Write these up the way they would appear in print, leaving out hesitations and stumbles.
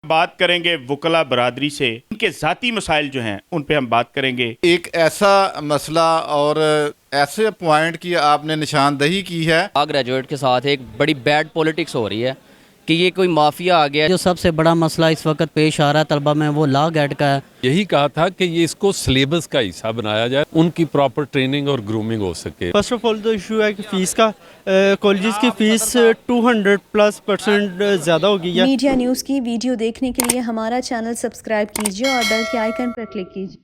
बात करेंगे वकला बरादरी से, उनके ज़ाती मसाइल जो हैं उन पे हम बात करेंगे। एक ऐसा मसला और ऐसे पॉइंट की आपने निशानदही की है। ग्रेजुएट के साथ एक बड़ी बैड पॉलिटिक्स हो रही है कि ये कोई माफिया आ गया। जो सबसे बड़ा मसला इस वक्त पेश आ रहा है तलबा में वो लॉ गेट का है। यही कहा था कि ये इसको सिलेबस का हिस्सा बनाया जाए, उनकी प्रॉपर ट्रेनिंग और ग्रूमिंग हो सके। फर्स्ट ऑफ ऑल तो इशू है कि फ़ीस का, कॉलेजेस की फ़ीस 200% ज़्यादा हो गई है। मीडिया न्यूज़ की वीडियो देखने के लिए हमारा चैनल सब्सक्राइब कीजिए और बेल के आइकन पर क्लिक कीजिए।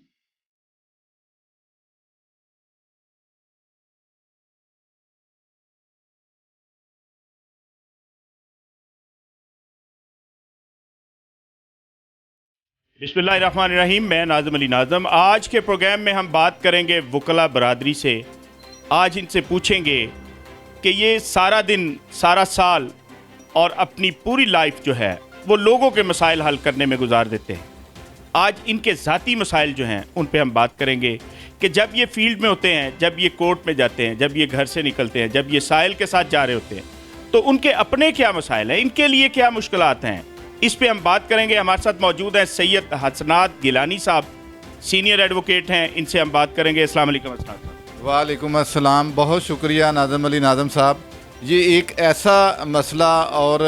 बिस्मिल्लाहिर्रहमानिर्रहीम, मैं नाज़िम अली नाज़म। आज के प्रोग्राम में हम बात करेंगे वकला बरादरी से। आज इनसे पूछेंगे कि ये सारा दिन, सारा साल और अपनी पूरी लाइफ जो है वो लोगों के मसाइल हल करने में गुजार देते हैं। आज इनके ज़ाती मसाइल जो हैं उन पे हम बात करेंगे कि जब ये फील्ड में होते हैं, जब ये कोर्ट में जाते हैं, जब ये घर से निकलते हैं, जब ये साहिल के साथ जा रहे होते हैं, तो उनके अपने क्या मसाइल हैं, इनके लिए क्या मुश्किलात हैं, इस पे हम बात करेंगे। हमारे साथ मौजूद हैं सैयद हसनात गिलानी साहब, सीनियर एडवोकेट हैं, इनसे हम बात करेंगे। अस्सलाम वालेकुम हसनात साहब। वालेकुम अस्सलाम, बहुत शुक्रिया नाज़िम अली नाज़म साहब। ये एक ऐसा मसला और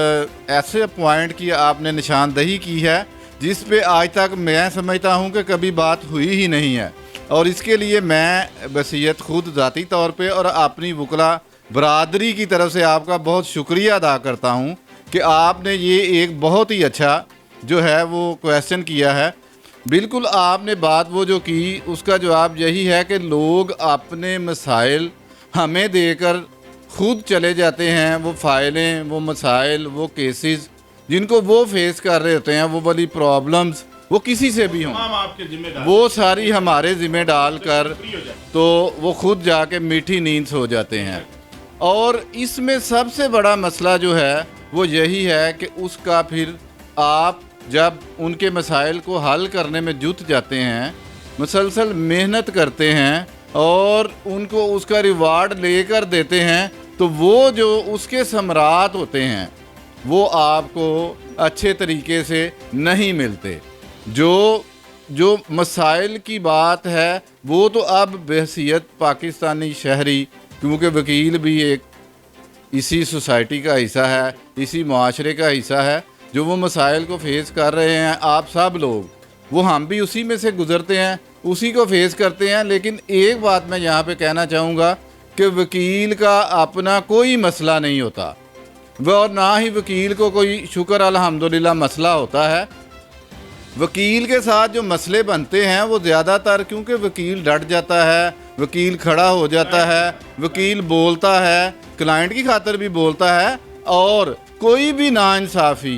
ऐसे पॉइंट की आपने निशानदही की है जिस पे आज तक मैं समझता हूँ कि कभी बात हुई ही नहीं है, और इसके लिए मैं वसीयत खुद ज़ाती तौर पे और अपनी वकला बरादरी की तरफ से आपका बहुत शुक्रिया अदा करता हूँ कि आपने ये एक बहुत ही अच्छा जो है वो क्वेश्चन किया है। बिल्कुल आपने बात वो जो की उसका जवाब यही है कि लोग अपने मसाइल हमें देकर खुद चले जाते हैं। वो फाइलें, वो मसाइल, वो केसेस जिनको वो फेस कर रहे होते हैं, वो वाली प्रॉब्लम्स, वो किसी से भी हों, वो सारी हमारे ज़िम्मे डाल कर तो वो खुद जाके मीठी नींद सो जाते हैं। और इसमें सबसे बड़ा मसला जो है वो यही है कि उसका फिर आप जब उनके मसाइल को हल करने में जुट जाते हैं, मुसलसल मेहनत करते हैं और उनको उसका रिवार्ड लेकर देते हैं, तो वो जो उसके समरात होते हैं वो आपको अच्छे तरीके से नहीं मिलते। जो मसाइल की बात है वो तो अब बहसीयत पाकिस्तानी शहरी, क्योंकि वकील भी एक इसी सोसाइटी का हिस्सा है, इसी माशरे का हिस्सा है, जो वो मसाइल को फेस कर रहे हैं आप सब लोग, वो हम भी उसी में से गुज़रते हैं, उसी को फेस करते हैं। लेकिन एक बात मैं यहाँ पे कहना चाहूँगा कि वकील का अपना कोई मसला नहीं होता, और ना ही वकील को कोई शुक्र अल्हम्दुलिल्लाह मसला होता है। वकील के साथ जो मसले बनते हैं वो ज़्यादातर, क्योंकि वकील डट जाता है, वकील खड़ा हो जाता है, वकील बोलता है, क्लाइंट की खातिर भी बोलता है, और कोई भी नाइंसाफ़ी,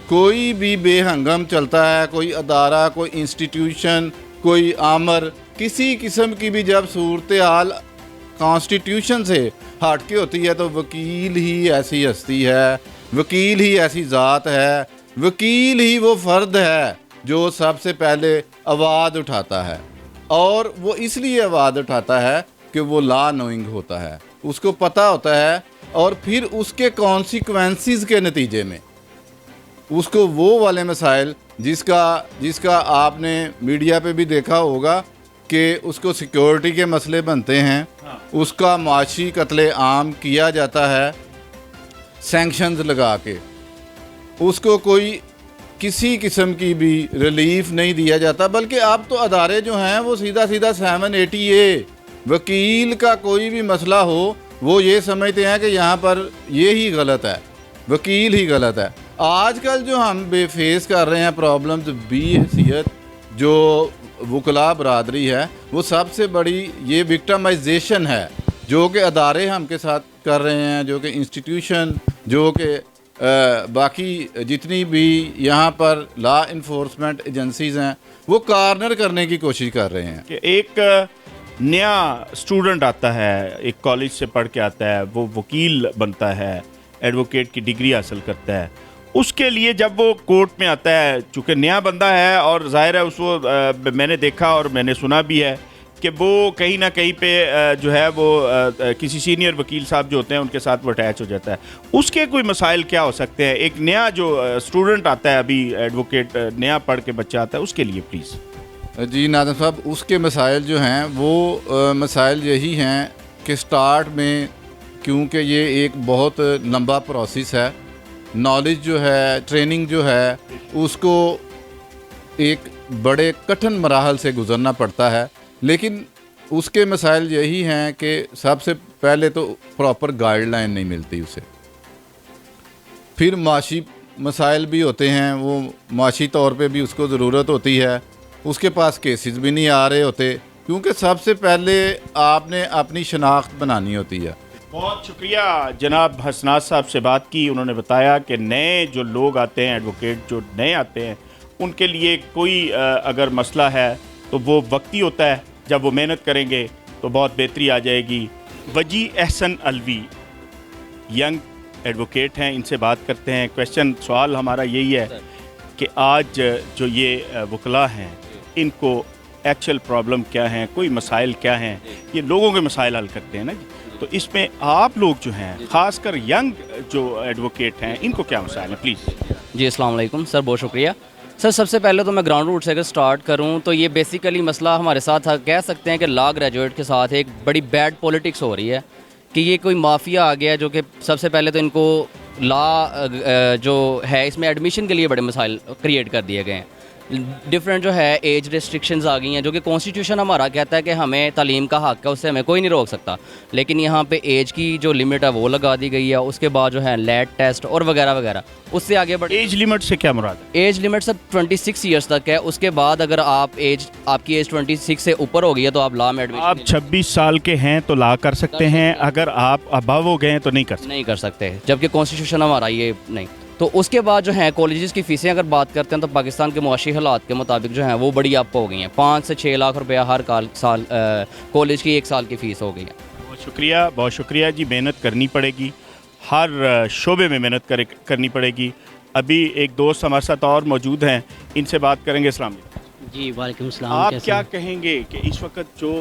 कोई भी बेहंगम चलता है, कोई अदारा, कोई इंस्टीट्यूशन, कोई आमर, किसी किस्म की भी जब सूरत हाल कॉन्स्टिट्यूशन से हट के होती है, तो वकील ही ऐसी हस्ती है, वकील ही ऐसी ज़ात है, वकील ही वो फ़र्द है जो सबसे पहले आवाज़ उठाता है। और वो इसलिए आवाज़ उठाता है कि वो लॉ नोइंग होता है, उसको पता होता है, और फिर उसके कॉन्सिक्वेंसेस के नतीजे में उसको वो वाले मसाइल जिसका आपने मीडिया पे भी देखा होगा कि उसको सिक्योरिटी के मसले बनते हैं, उसका माशी कत्ले आम किया जाता है सैंक्शंस लगा के, उसको कोई किसी किस्म की भी रिलीफ नहीं दिया जाता, बल्कि अब तो अदारे जो हैं वो सीधा 780A, वकील का कोई भी मसला हो वो ये समझते हैं कि यहाँ पर ये ही गलत है, वकील ही गलत है। आजकल जो हम फेस कर रहे हैं प्रॉब्लम्स बहसीयत जो वकला बरादरी है, वो सबसे बड़ी ये विक्टिमाइजेशन है जो कि अदारे हम के साथ कर रहे हैं, जो कि इंस्टीट्यूशन, जो कि बाकी जितनी भी यहाँ पर लॉ इन्फोर्समेंट एजेंसीज़ हैं वो कॉर्नर करने की कोशिश कर रहे हैं। कि एक नया स्टूडेंट आता है, एक कॉलेज से पढ़ के आता है, वो वकील बनता है, एडवोकेट की डिग्री हासिल करता है, उसके लिए जब वो कोर्ट में आता है, चूँकि नया बंदा है और ज़ाहिर है उसको मैंने देखा और मैंने सुना भी है کہ وہ کہیں نہ کہیں پہ جو ہے وہ کسی سینئر وکیل صاحب جو ہوتے ہیں ان کے ساتھ وہ اٹیچ ہو جاتا ہے. اس کے کوئی مسائل کیا ہو سکتے ہیں؟ ایک نیا جو اسٹوڈنٹ آتا ہے ابھی ایڈوکیٹ نیا پڑھ کے بچہ آتا ہے اس کے لیے پلیز. جی ناظم صاحب، اس کے مسائل جو ہیں وہ مسائل یہی ہیں کہ سٹارٹ میں، کیونکہ یہ ایک بہت لمبا پروسیس ہے، نالج جو ہے، ٹریننگ جو ہے، اس کو ایک بڑے کٹھن مراحل سے گزرنا پڑتا ہے. لیکن اس کے مسائل یہی ہیں کہ سب سے پہلے تو پراپر گائیڈ لائن نہیں ملتی اسے. پھر معاشی مسائل بھی ہوتے ہیں، وہ معاشی طور پہ بھی اس کو ضرورت ہوتی ہے. اس کے پاس کیسز بھی نہیں آ رہے ہوتے، کیونکہ سب سے پہلے آپ نے اپنی شناخت بنانی ہوتی ہے. بہت شکریہ جناب حسنات صاحب سے بات کی. انہوں نے بتایا کہ نئے جو لوگ آتے ہیں، ایڈوکیٹ جو نئے آتے ہیں، ان کے لیے کوئی اگر مسئلہ ہے تو وہ وقتی ہوتا ہے. جب وہ محنت کریں گے تو بہت بہتری آ جائے گی. وجی احسن علوی ینگ ایڈوکیٹ ہیں، ان سے بات کرتے ہیں. سوال ہمارا یہی ہے کہ آج جو یہ وکلاء ہیں ان کو ایکچوئل پرابلم کیا ہیں، کوئی مسائل کیا ہیں؟ یہ لوگوں کے مسائل حل کرتے ہیں نا جی. تو اس میں آپ لوگ جو ہیں، خاص کر ینگ جو ایڈوکیٹ ہیں، ان کو کیا مسائل ہیں پلیز؟ جی السلام علیکم سر، بہت شکریہ سر. سب سے پہلے تو میں گراؤنڈ روٹ سے اگر سٹارٹ کروں تو یہ بیسیکلی مسئلہ ہمارے ساتھ کہہ سکتے ہیں کہ لا گریجویٹ کے ساتھ ایک بڑی بیڈ پولیٹکس ہو رہی ہے کہ یہ کوئی مافیا آ گیا جو کہ سب سے پہلے تو ان کو لا جو ہے اس میں ایڈمیشن کے لیے بڑے مسائل کریٹ کر دیے گئے ہیں. ڈفرینٹ جو ہے ایج ریسٹرکشنز آ گئی ہیں جو کہ کانسٹیٹیوشن ہمارا کہتا ہے کہ ہمیں تعلیم کا حق ہے، اس سے ہمیں کوئی نہیں روک سکتا. لیکن یہاں پہ ایج کی جو لمٹ ہے وہ لگا دی گئی ہے. اس کے بعد جو ہے لیٹ ٹیسٹ اور وغیرہ وغیرہ. اس سے آگے بڑھ ایج لیمٹ سے کیا مراد ہے؟ ایج لمٹ سب 26 ایئرس تک ہے. اس کے بعد اگر آپ کی ایج 26 سے اوپر ہو گئی ہے تو آپ لا میں ایڈمیشن. آپ 26 سال کے ہیں تو لا کر سکتے ہیں، اگر آپ ابو ہو گئے ہیں تو نہیں کر سکتے، جبکہ کانسٹیٹیوشن ہمارا یہ نہیں. تو اس کے بعد جو ہیں کالجز کی فیسیں اگر بات کرتے ہیں تو پاکستان کے معاشی حالات کے مطابق جو ہیں وہ بڑی اپ ہو گئی ہیں. 5 سے 6 لاکھ روپیہ ہر سال کالج کی 1 سال کی فیس ہو گئی ہے. بہت شکریہ جی. محنت کرنی پڑے گی، ہر شعبے میں محنت کرنی پڑے گی. ابھی ایک دوست ہمارے ساتھ اور موجود ہیں، ان سے بات کریں گے. السلام علیکم. جی وعلیکم السلام. آپ کیا کہیں گے کہ اس وقت جو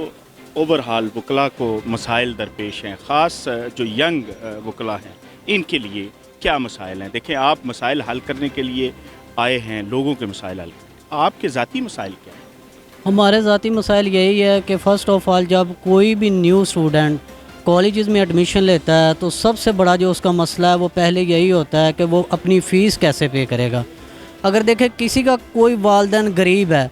اوور ہال وکلاء کو مسائل درپیش ہیں، خاص جو ینگ وکلاء ہیں، ان کے لیے کیا مسائل ہیں؟ دیکھیں، آپ مسائل حل کرنے کے لیے آئے ہیں، لوگوں کے مسائل حل کرنے. آپ کے ذاتی مسائل کیا ہیں؟ ہمارے ذاتی مسائل یہی ہے کہ فرسٹ آف آل جب کوئی بھی نیو اسٹوڈنٹ کالجز میں ایڈمیشن لیتا ہے تو سب سے بڑا جو اس کا مسئلہ ہے وہ پہلے یہی ہوتا ہے کہ وہ اپنی فیس کیسے پے کرے گا. اگر دیکھیں کسی کا کوئی والدین غریب ہے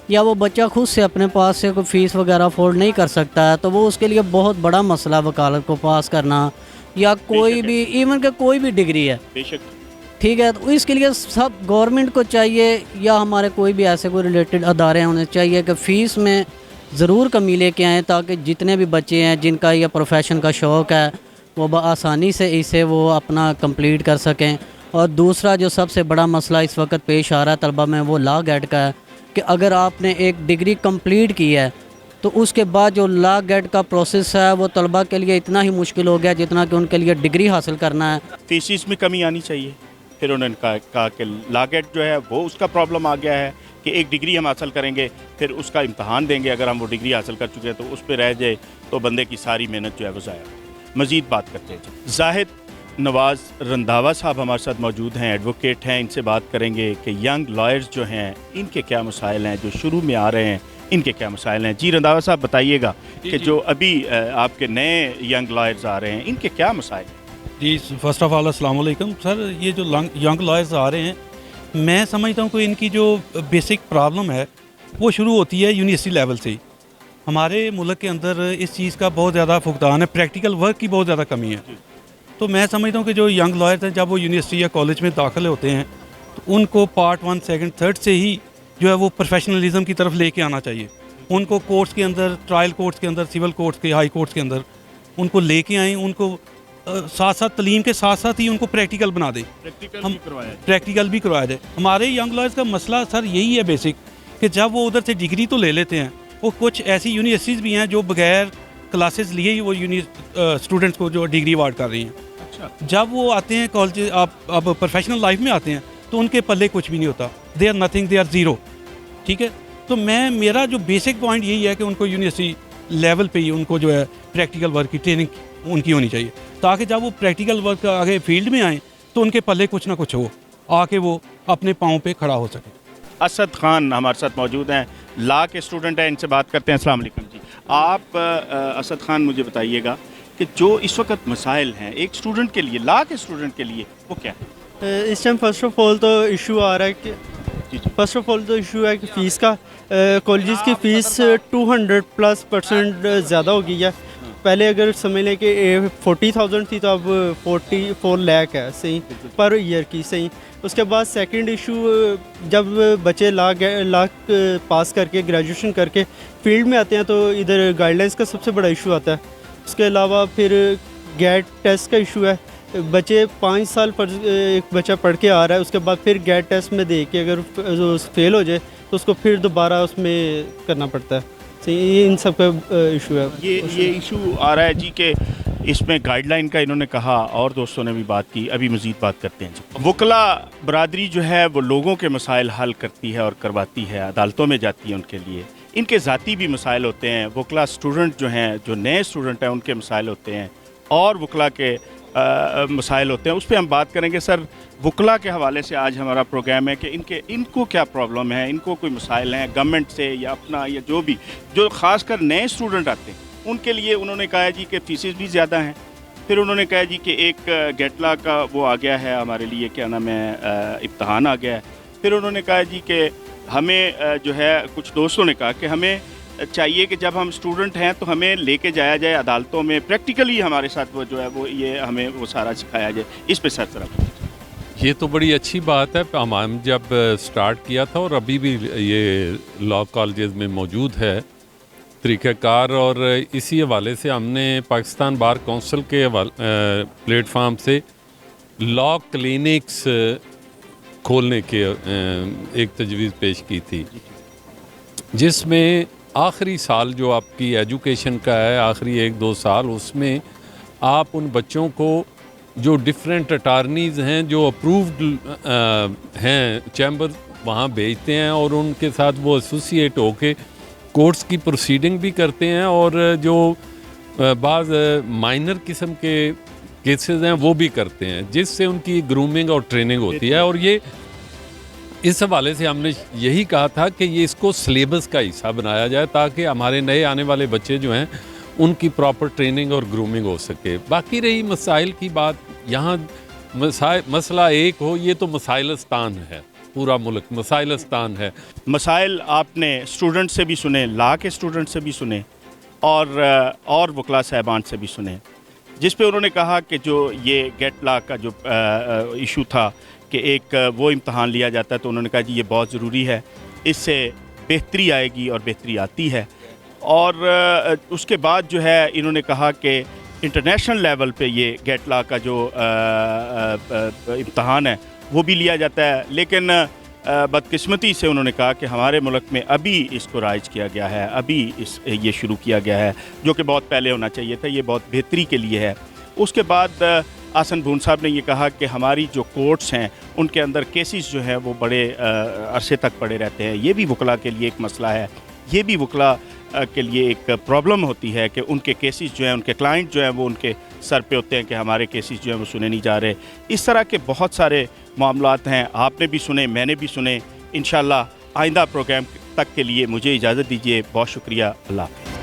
یا وہ بچہ خود سے اپنے پاس سے کوئی فیس وغیرہ افورڈ نہیں کر سکتا ہے تو وہ اس کے لیے بہت بڑا مسئلہ وکالت کو پاس کرنا، یا کوئی بھی ایون کہ کوئی بھی ڈگری ہے، بے شک ٹھیک ہے. تو اس کے لیے سب گورنمنٹ کو چاہیے یا ہمارے کوئی بھی ایسے کوئی ریلیٹڈ ادارے ہیں انہیں چاہیے کہ فیس میں ضرور کمی لے کے آئیں تاکہ جتنے بھی بچے ہیں جن کا یہ پروفیشن کا شوق ہے وہ بآسانی سے اسے وہ اپنا کمپلیٹ کر سکیں. اور دوسرا جو سب سے بڑا مسئلہ اس وقت پیش آ رہا ہے طلبہ میں وہ لا گیٹ کا ہے کہ اگر آپ نے ایک ڈگری کمپلیٹ کی ہے تو اس کے بعد جو لا گیٹ کا پروسیس ہے وہ طلبہ کے لیے اتنا ہی مشکل ہو گیا جتنا کہ ان کے لیے ڈگری حاصل کرنا ہے. فیسز میں کمی آنی چاہیے. پھر انہوں نے کہا کہ لا گیٹ جو ہے وہ اس کا پرابلم آ گیا ہے کہ ایک ڈگری ہم حاصل کریں گے، پھر اس کا امتحان دیں گے. اگر ہم وہ ڈگری حاصل کر چکے ہیں تو اس پہ رہ جائے تو بندے کی ساری محنت جو ہے وہ ضائع. مزید بات کرتے ہیں. زاہد نواز رنداوا صاحب ہمارے ساتھ موجود ہیں، ایڈوکیٹ ہیں. ان سے بات کریں گے کہ ینگ لائرز جو ہیں ان کے کیا مسائل ہیں، جو شروع میں آ رہے ہیں ان کے کیا مسائل ہیں. جی رنداوا صاحب بتائیے گا کہ جو ابھی آپ کے نئے ینگ لائرز آ رہے ہیں ان کے کیا مسائل ہیں؟ جی فرسٹ آف آل السلام علیکم سر. یہ جو ینگ لائرز آ رہے ہیں میں سمجھتا ہوں کہ ان کی جو بیسک پرابلم ہے وہ شروع ہوتی ہے یونیورسٹی لیول سے ہی. ہمارے ملک کے اندر اس چیز کا بہت زیادہ فقدان ہے، پریکٹیکل ورک کی بہت زیادہ کمی ہے. تو میں سمجھتا ہوں کہ جو ینگ لائرز ہیں جب وہ یونیورسٹی یا کالج میں داخل ہوتے ہیں تو ان کو پارٹ 1 2 3 سے ہی جو ہے وہ پروفیشنلزم کی طرف لے کے آنا چاہیے. ان کو کورٹس کے اندر، ٹرائل کورٹس کے اندر، سول کورٹس کے، ہائی کورٹس کے اندر ان کو لے کے آئیں. ان کو ساتھ ساتھ تعلیم کے ساتھ ساتھ ہی ان کو پریکٹیکل بنا دیں، پریکٹیکل بھی کروایا جائے. ہمارے ینگ لائرز کا مسئلہ سر یہی ہے بیسک کہ جب وہ ادھر سے ڈگری تو لے لیتے ہیں، وہ کچھ ایسی یونیورسٹیز بھی ہیں جو بغیر کلاسز لیے ہی وہ اسٹوڈنٹس کو جو ڈگری ایوارڈ کر رہی ہیں. جب وہ آتے ہیں کالج، اب پروفیشنل لائف میں آتے ہیں تو ان کے پلے کچھ بھی نہیں ہوتا. They are nothing, they are zero. ٹھیک ہے. تو میرا جو بیسک پوائنٹ یہی ہے کہ ان کو یونیورسٹی लेवल पे ही उनको जो है प्रैक्टिकल वर्क की ट्रेनिंग उनकी होनी चाहिए, ताकि जब वो प्रैक्टिकल वर्क आगे फील्ड में आएँ तो उनके पल्ले कुछ ना कुछ हो, आके वो अपने पाँव पे खड़ा हो सके। असद खान हमारे साथ मौजूद हैं, लॉ के स्टूडेंट हैं, इनसे बात करते हैं। अस्सलाम वालेकुम जी। आप असद खान मुझे बताइएगा कि जो इस वक्त मसाइल हैं एक स्टूडेंट के लिए, लॉ के स्टूडेंट के लिए, वो क्या है? इस टाइम फर्स्ट ऑफ ऑल तो इशू आ रहा है कि इशू है कि फ़ीस का। कॉलेजेस की फ़ीस 200+% ज़्यादा हो गई है। पहले अगर समझ लें कि 40,000 थी तो अब 44 लाख है सही पर ईयर की सही। उसके बाद सेकंड इशू, जब बच्चे लॉ पास करके ग्रेजुएशन करके फील्ड में आते हैं तो इधर गाइडलाइंस का सबसे बड़ा इशू आता है। उसके अलावा फिर गेट टेस्ट का इशू है। बच्चे 5 साल पर एक बच्चा पढ़ के आ रहा है, उसके बाद फिर गेट टेस्ट में दे के अगर फेल हो जाए तो उसको फिर दोबारा उसमें करना पड़ता है। ये इन सब का इशू है। ये इशू आ रहा है जी कि इसमें गाइडलाइन का इन्होंने कहा और दोस्तों ने भी बात की, अभी मज़ीद बात करते हैं जी। वकला बरादरी जो है वो लोगों के मसाइल हल करती है और करवाती है, अदालतों में जाती है उनके लिए। इनके ज़ाती भी मसाइल होते हैं, वकला स्टूडेंट जो हैं, जो नए स्टूडेंट हैं, उनके मसाइल होते हैं और वकला के मसाइल होते हैं। उस पर हम बात करेंगे। सर, वकला के हवाले से आज हमारा प्रोग्राम है कि इनको क्या प्रॉब्लम है, इनको कोई मसाइल हैं गवर्नमेंट से या अपना या जो ख़ासकर नए स्टूडेंट आते हैं उनके लिए। उन्होंने कहा है जी कि फ़ीसेस भी ज़्यादा हैं। फिर उन्होंने कहा जी कि एक गेटला का वो आ गया है हमारे लिए, क्या नाम है, इम्तहान आ गया है। फिर उन्होंने कहा जी कि हमें जो है, कुछ दोस्तों ने कहा कि हमें चाहिए कि जब हम स्टूडेंट हैं तो हमें लेके जाया जाए अदालतों में, प्रैक्टिकली हमारे साथ वो जो है वो ये हमें वो सारा सिखाया जाए। इस पे सर तरफ ये तो बड़ी अच्छी बात है। हम जब स्टार्ट किया था और अभी भी ये लॉ कॉलेजेस में मौजूद है तरीक़ाकार, और इसी हवाले से हमने पाकिस्तान बार काउंसिल के प्लेटफार्म से लॉ क्लिनिक्स खोलने के एक तजवीज़ पेश की थी, जिसमें आखिरी साल जो आपकी एजुकेशन का है, आखिरी 1-2 साल, उसमें आप उन बच्चों को जो डिफरेंट अटारनीज़ हैं जो अप्रूव्ड हैं चैम्बर, वहाँ भेजते हैं और उनके साथ वो एसोसिएट होके कोर्ट्स की प्रोसीडिंग भी करते हैं और जो बाज़ माइनर किस्म के केसेस हैं वो भी करते हैं, जिससे उनकी ग्रूमिंग और ट्रेनिंग होती है। और ये इस हवाले से हमने यही कहा था कि ये इसको सिलेबस का हिस्सा बनाया जाए ताकि हमारे नए आने वाले बच्चे जो हैं उनकी प्रॉपर ट्रेनिंग और ग्रूमिंग हो सके। बाकी रही मसाइल की बात, यहाँ मसला एक हो, ये तो मसाइलस्तान है, पूरा मुल्क मसाइलस्तान है। मसाइल आपने स्टूडेंट से भी सुने, लॉ के स्टूडेंट से भी सुने और वकला साहबान से भी सुने, जिस पे उन्होंने कहा कि जो ये गेट लॉ का जो इशू था कि एक वो इम्तहान लिया जाता है, तो उन्होंने कहा जी ये बहुत ज़रूरी है, इससे बेहतरी आएगी और बेहतरी आती है। और उसके बाद जो है इन्होंने कहा कि इंटरनेशनल लेवल पे ये गेट लॉ का जो इम्तहान है वो भी लिया जाता है, लेकिन बदकिस्मती से उन्होंने कहा कि हमारे मुल्क में अभी इसको राइज किया गया है, अभी ये शुरू किया गया है, जो कि बहुत पहले होना चाहिए था, ये बहुत बेहतरी के लिए है। उसके बाद आसन भून साहब ने ये कहा कि हमारी जो कोर्ट्स हैं उनके अंदर केसेस जो हैं वो बड़े अरसे तक पड़े रहते हैं। ये भी वकला के लिए एक मसला है, ये भी वकला के लिए एक प्रॉब्लम होती है कि उनके केसेस जो हैं, उनके क्लाइंट जो हैं वो उनके सर पे होते हैं कि हमारे केसेस जो हैं वो सुने नहीं जा रहे। इस तरह के बहुत सारे मामलात हैं, आपने भी सुने, मैंने भी सुने। इंशाल्लाह आइंदा प्रोग्राम तक के लिए मुझे इजाज़त दीजिए। बहुत शुक्रिया। अल्लाह हाफ़िज़।